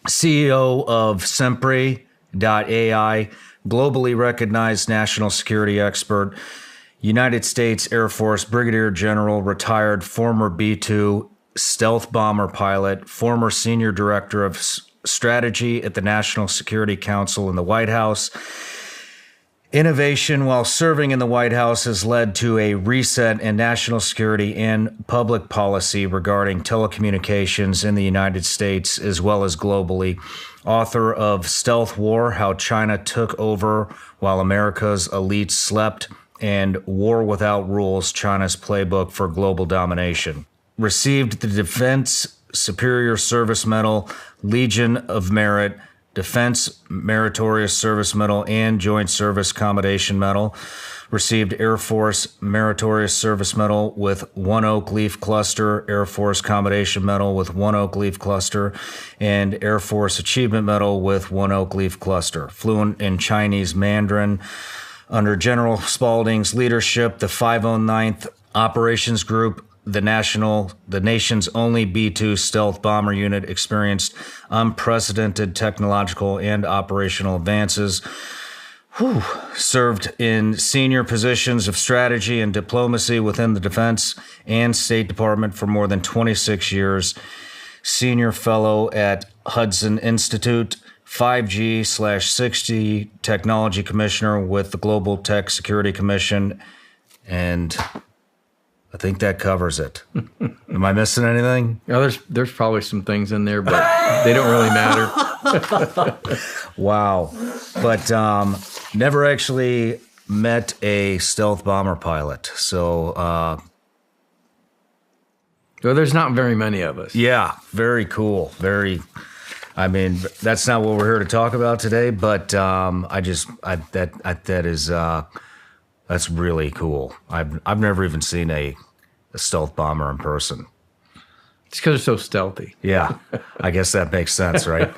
CEO of Sempri.ai, globally recognized national security expert, United States Air Force Brigadier General, retired former B-2 stealth bomber pilot, former senior director of strategy at the National Security Council in the White House. Innovation while serving in the White House has led to a reset in national security and public policy regarding telecommunications in the United States as well as globally. Author of Stealth War, How China Took Over While America's Elites Slept, and War Without Rules, China's Playbook for Global Domination. Received the Defense Superior Service Medal, Legion of Merit, Defense Meritorious Service Medal, and Joint Service Commendation Medal. Received Air Force Meritorious Service Medal with 1 Oak Leaf Cluster, Air Force Commendation Medal with 1 Oak Leaf Cluster, and Air Force Achievement Medal with 1 Oak Leaf Cluster. Fluent in Chinese Mandarin. Under General Spalding's leadership, the 509th Operations Group, the nation's only B-2 stealth bomber unit, experienced unprecedented technological and operational advances. Served in senior positions of strategy and diplomacy within the Defense and State Department for more than 26 years. Senior fellow at Hudson Institute, 5G/6G Technology Commissioner with the Global Tech Security Commission, and I think that covers it. Am I missing anything? Yeah, there's probably some things in there, but they don't really matter. Wow. But never actually met a stealth bomber pilot. So, well, there's not very many of us. Yeah, very cool. That's not what we're here to talk about today, but that's really cool. I've never even seen a stealth bomber in person. It's because they're so stealthy. Yeah, I guess that makes sense, right?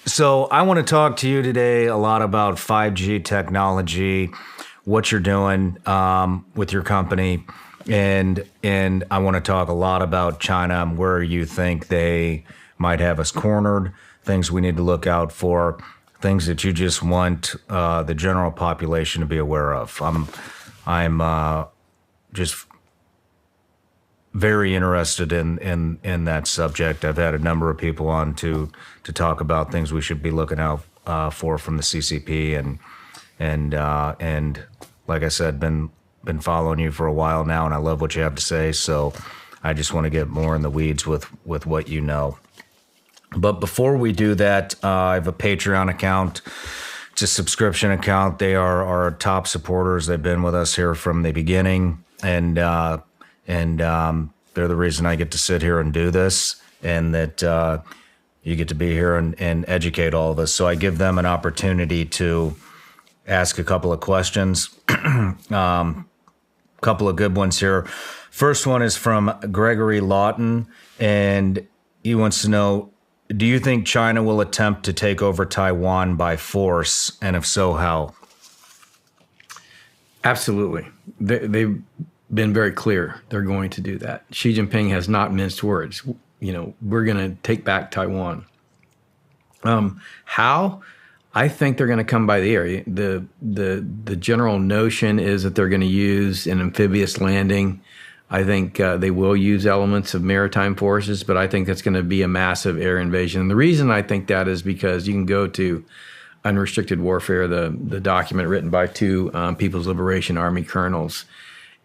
So I want to talk to you today a lot about 5G technology, what you're doing with your company, and I want to talk a lot about China and where you think they might have us cornered, things we need to look out for, things that you just want the general population to be aware of. I'm just very interested in that subject. I've had a number of people on to talk about things we should be looking out for from the CCP, and like I said, been following you for a while now, and I love what you have to say. So I just want to get more in the weeds with what you know. But before we do that, I have a Patreon account. It's a subscription account. They are our top supporters. They've been with us here from the beginning, and they're the reason I get to sit here and do this, and that you get to be here and educate all of us. So I give them an opportunity to ask a couple of questions. Couple of good ones here. First one is from Gregory Lawton, and he wants to know, do you think China will attempt to take over Taiwan by force? And if so, how? Absolutely. They've been very clear they're going to do that. Xi Jinping has not minced words. We're going to take back Taiwan. How? I think they're going to come by the air. The general notion is that they're going to use an amphibious landing. I think they will use elements of maritime forces, but I think that's going to be a massive air invasion. And the reason I think that is because you can go to Unrestricted Warfare, the document written by two People's Liberation Army colonels,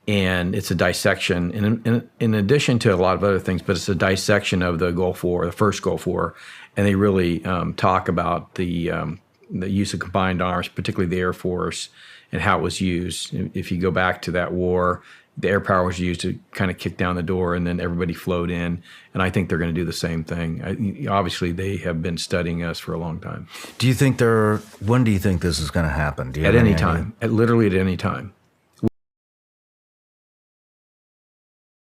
and it's a dissection, in addition to a lot of other things, but it's a dissection of the Gulf War, the first Gulf War, and they really talk about the use of combined arms, particularly the Air Force, and how it was used. If you go back to that war, the air power was used to kind of kick down the door, and then everybody flowed in. And I think they're going to do the same thing. Obviously, they have been studying us for a long time. When do you think this is going to happen? At any time. Literally at any time.